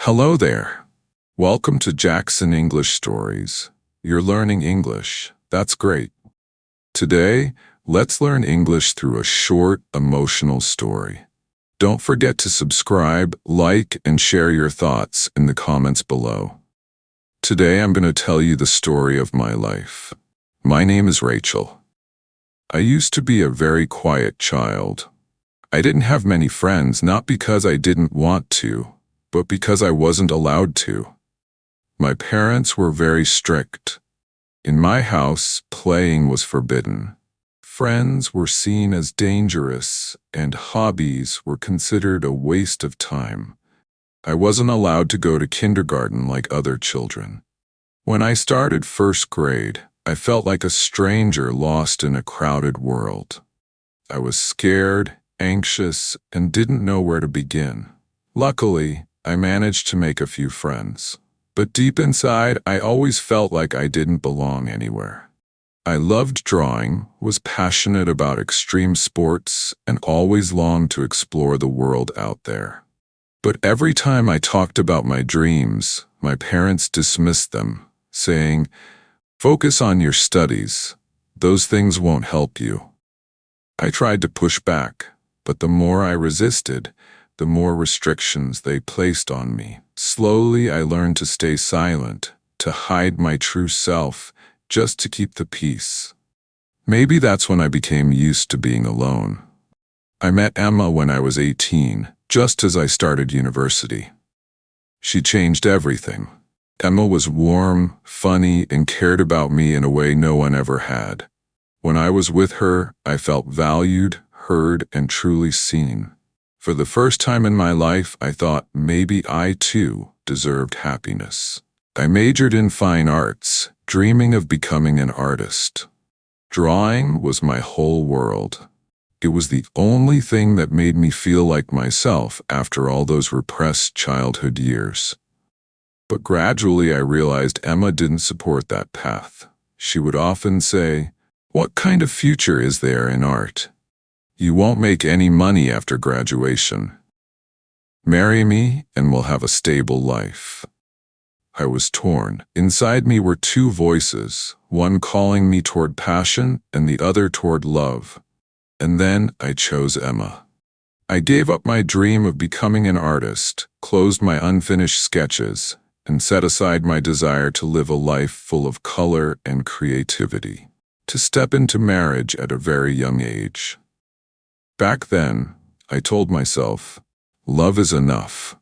Hello there. Welcome to Jackson English Stories. You're learning English. That's great. Today, let's learn English through a short, emotional story. Don't forget to subscribe, like, and share your thoughts in the comments below. Today, I'm going to tell you the story of my life. My name is Rachel. I used to be a very quiet child. I didn't have many friends, not because I didn't want to, but because I wasn't allowed to. My parents were very strict. In my house, playing was forbidden. Friends were seen as dangerous, and hobbies were considered a waste of time. I wasn't allowed to go to kindergarten like other children. When I started first grade, I felt like a stranger lost in a crowded world. I was scared, anxious, and didn't know where to begin. Luckily, I managed to make a few friends. But deep inside, I always felt like I didn't belong anywhere. I loved drawing, was passionate about extreme sports, and always longed to explore the world out there. But every time I talked about my dreams, my parents dismissed them, saying, "Focus on your studies. Those things won't help you." I tried to push back, but the more I resisted, the more restrictions they placed on me. Slowly, I learned to stay silent, to hide my true self, just to keep the peace. Maybe that's when I became used to being alone. I met Emma when I was 18, just as I started university. She changed everything. Emma was warm, funny, and cared about me in a way no one ever had. When I was with her, I felt valued, heard, and truly seen. For the first time in my life, I thought maybe I too deserved happiness. I majored in fine arts, dreaming of becoming an artist. Drawing was my whole world. It was the only thing that made me feel like myself after all those repressed childhood years. But gradually I realized Emma didn't support that path. She would often say, "What kind of future is there in art? You won't make any money after graduation. Marry me and we'll have a stable life." I was torn. Inside me were two voices, one calling me toward passion and the other toward love. And then I chose Emma. I gave up my dream of becoming an artist, closed my unfinished sketches, and set aside my desire to live a life full of color and creativity, to step into marriage at a very young age. Back then, I told myself, love is enough.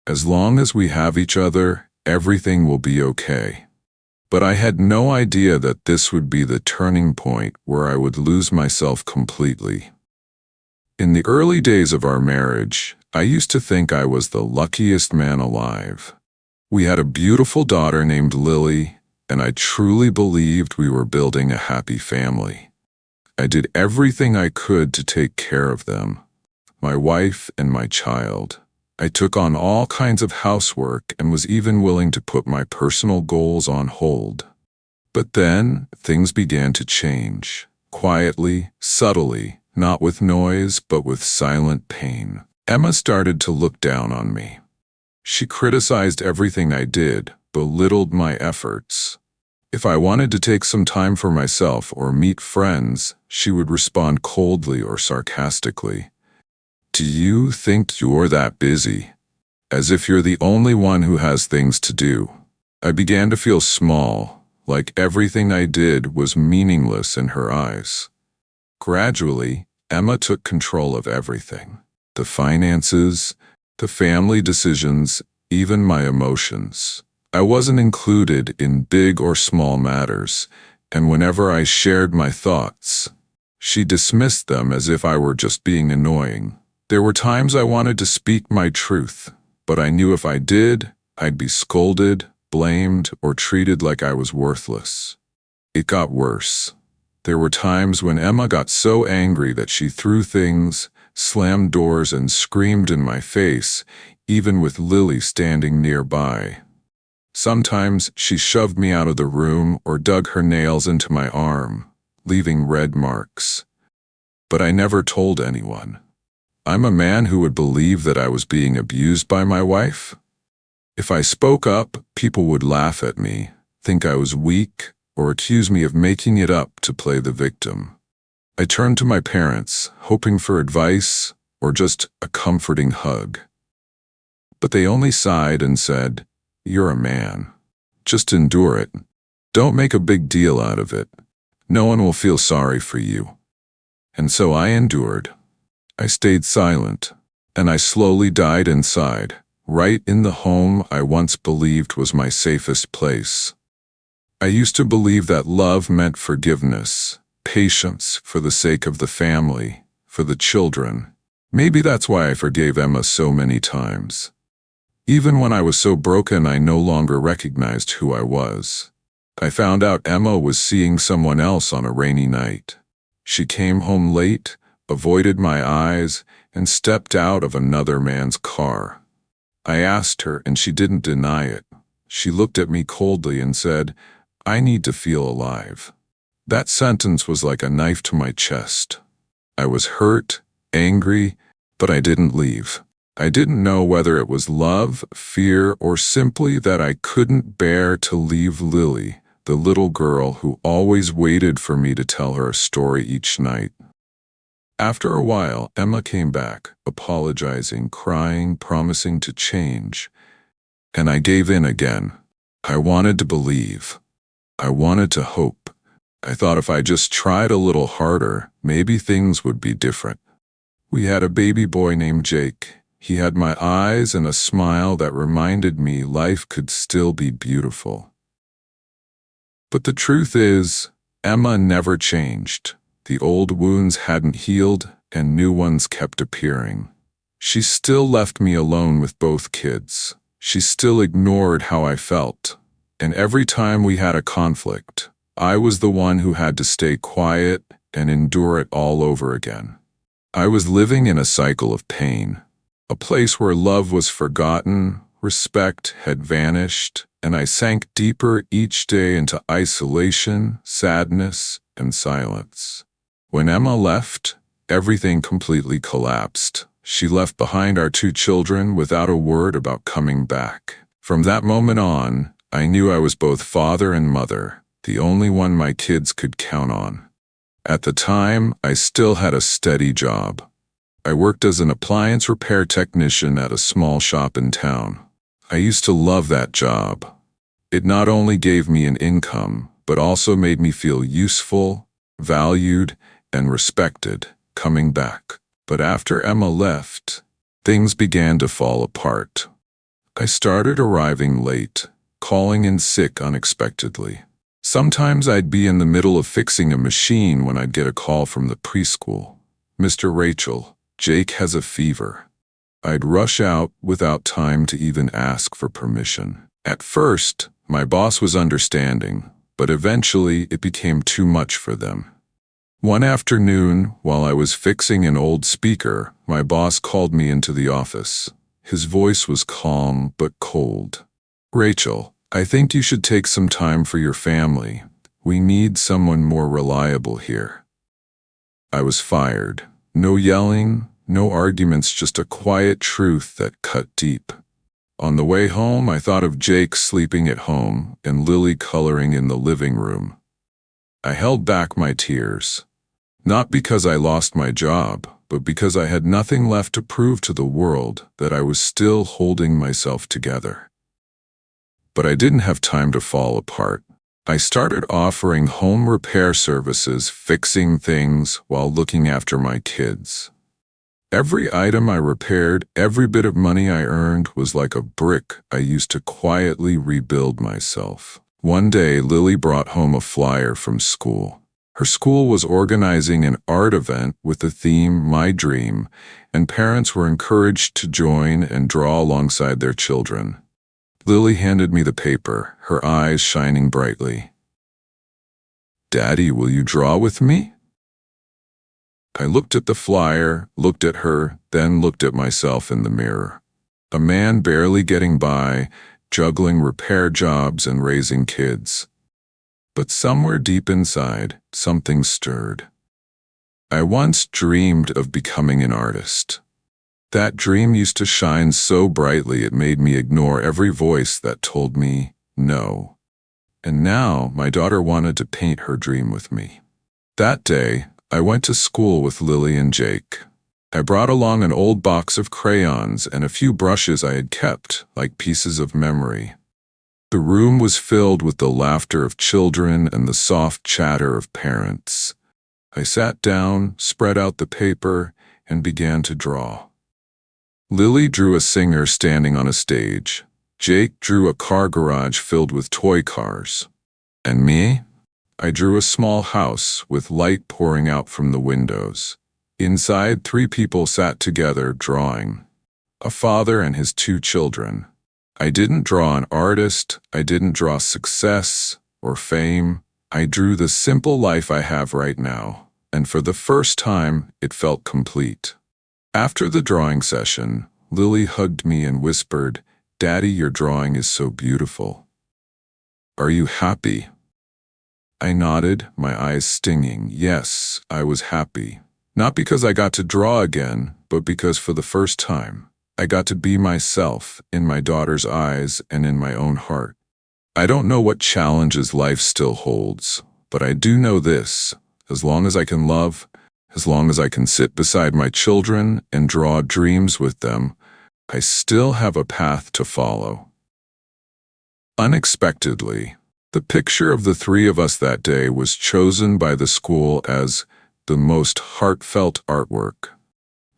As long as we have each other, everything will be okay. But I had no idea that this would be the turning point where I would lose myself completely. In the early days of our marriage, I used to think I was the luckiest man alive. We had a beautiful daughter named Lily, and I truly believed we were building a happy family. I did everything I could to take care of them, my wife and my child. I took on all kinds of housework and was even willing to put my personal goals on hold. But then, things began to change. Quietly, subtly, not with noise, but with silent pain. Emma started to look down on me. She criticized everything I did, belittled my efforts. If I wanted to take some time for myself or meet friends, she would respond coldly or sarcastically. "Do you think you're that busy?" As if you're the only one who has things to do. I began to feel small, like everything I did was meaningless in her eyes. Gradually, Emma took control of everything. The finances, the family decisions, even my emotions. I wasn't included in big or small matters, and whenever I shared my thoughts, she dismissed them as if I were just being annoying. There were times I wanted to speak my truth, but I knew if I did, I'd be scolded, blamed, or treated like I was worthless. It got worse. There were times when Emma got so angry that she threw things, slammed doors, and screamed in my face, even with Lily standing nearby. Sometimes she shoved me out of the room or dug her nails into my arm, leaving red marks. But I never told anyone. I'm a man who would believe that I was being abused by my wife. If I spoke up, people would laugh at me, think I was weak, or accuse me of making it up to play the victim. I turned to my parents, hoping for advice or just a comforting hug. But they only sighed and said, "You're a man. Just endure it. Don't make a big deal out of it. No one will feel sorry for you." And so I endured. I stayed silent, and I slowly died inside, right in the home I once believed was my safest place. I used to believe that love meant forgiveness, patience for the sake of the family, for the children. Maybe that's why I forgave Emma so many times. Even when I was so broken I no longer recognized who I was. I found out Emma was seeing someone else on a rainy night. She came home late, avoided my eyes, and stepped out of another man's car. I asked her, and she didn't deny it. She looked at me coldly and said, "I need to feel alive." That sentence was like a knife to my chest. I was hurt, angry, but I didn't leave. I didn't know whether it was love, fear, or simply that I couldn't bear to leave Lily, the little girl who always waited for me to tell her a story each night. After a while, Emma came back, apologizing, crying, promising to change. And I gave in again. I wanted to believe. I wanted to hope. I thought if I just tried a little harder, maybe things would be different. We had a baby boy named Jake. He had my eyes and a smile that reminded me life could still be beautiful. But the truth is, Emma never changed. The old wounds hadn't healed, and new ones kept appearing. She still left me alone with both kids. She still ignored how I felt. And every time we had a conflict, I was the one who had to stay quiet and endure it all over again. I was living in a cycle of pain, a place where love was forgotten, respect had vanished, and I sank deeper each day into isolation, sadness, and silence. When Emma left, everything completely collapsed. She left behind our 2 children without a word about coming back. From that moment on, I knew I was both father and mother, the only one my kids could count on. At the time, I still had a steady job. I worked as an appliance repair technician at a small shop in town. I used to love that job. It not only gave me an income, but also made me feel useful, valued, and respected coming back. But after Emma left, things began to fall apart. I started arriving late, calling in sick unexpectedly. Sometimes I'd be in the middle of fixing a machine when I'd get a call from the preschool. "Mr. Rachel, Jake has a fever." I'd rush out without time to even ask for permission. At first, my boss was understanding, but eventually it became too much for them. One afternoon, while I was fixing an old speaker, my boss called me into the office. His voice was calm but cold. "Rachel, I think you should take some time for your family. We need someone more reliable here." I was fired. No yelling, no arguments, just a quiet truth that cut deep. On the way home, I thought of Jake sleeping at home and Lily coloring in the living room. I held back my tears. Not because I lost my job, but because I had nothing left to prove to the world that I was still holding myself together. But I didn't have time to fall apart. I started offering home repair services, fixing things while looking after my kids. Every item I repaired, every bit of money I earned was like a brick I used to quietly rebuild myself. One day, Lily brought home a flyer from school. Her school was organizing an art event with the theme My Dream, and parents were encouraged to join and draw alongside their children. Lily handed me the paper, her eyes shining brightly. "Daddy, will you draw with me?" I looked at the flyer, looked at her, then looked at myself in the mirror. A man barely getting by, juggling repair jobs and raising kids. But somewhere deep inside, something stirred. I once dreamed of becoming an artist. That dream used to shine so brightly it made me ignore every voice that told me no. And now my daughter wanted to paint her dream with me. That day, I went to school with Lily and Jake. I brought along an old box of crayons and a few brushes I had kept, like pieces of memory. The room was filled with the laughter of children and the soft chatter of parents. I sat down, spread out the paper, and began to draw. Lily drew a singer standing on a stage. Jake drew a car garage filled with toy cars. And me? I drew a small house with light pouring out from the windows. Inside, 3 people sat together drawing. A father and his 2 children. I didn't draw an artist, I didn't draw success or fame. I drew the simple life I have right now, and for the first time, it felt complete. After the drawing session, Lily hugged me and whispered, "Daddy, your drawing is so beautiful. Are you happy?" I nodded, my eyes stinging. Yes, I was happy. Not because I got to draw again, but because for the first time, I got to be myself in my daughter's eyes and in my own heart. I don't know what challenges life still holds, but I do know this: as long as I can love, as long as I can sit beside my children and draw dreams with them, I still have a path to follow. Unexpectedly, the picture of the 3 of us that day was chosen by the school as the most heartfelt artwork.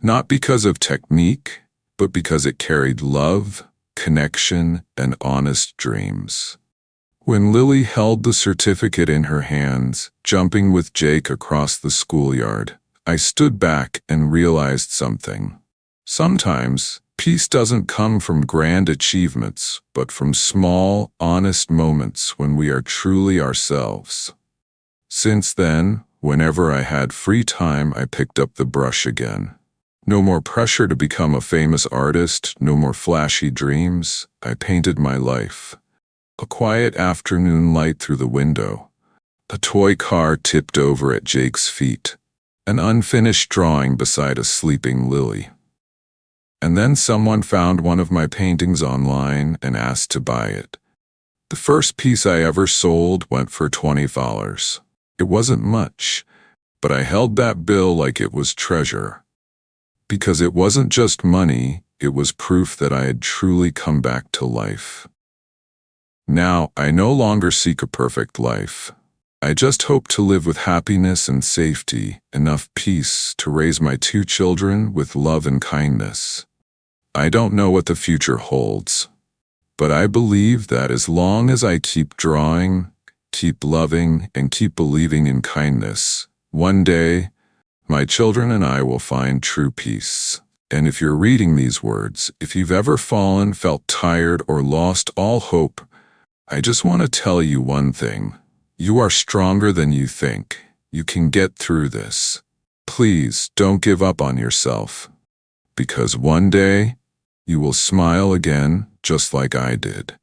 Not because of technique, but because it carried love, connection, and honest dreams. When Lily held the certificate in her hands, jumping with Jake across the schoolyard, I stood back and realized something. Sometimes, peace doesn't come from grand achievements, but from small, honest moments when we are truly ourselves. Since then, whenever I had free time, I picked up the brush again. No more pressure to become a famous artist, no more flashy dreams. I painted my life. A quiet afternoon light through the window. A toy car tipped over at Jake's feet. An unfinished drawing beside a sleeping Lily. And then someone found one of my paintings online and asked to buy it. The first piece I ever sold went for $20. It wasn't much, but I held that bill like it was treasure. Because it wasn't just money, it was proof that I had truly come back to life. Now, I no longer seek a perfect life. I just hope to live with happiness and safety, enough peace to raise my 2 children with love and kindness. I don't know what the future holds, but I believe that as long as I keep drawing, keep loving, and keep believing in kindness, one day, my children and I will find true peace. And if you're reading these words, if you've ever fallen, felt tired, or lost all hope, I just want to tell you one thing. You are stronger than you think. You can get through this. Please don't give up on yourself, because one day, you will smile again just like I did.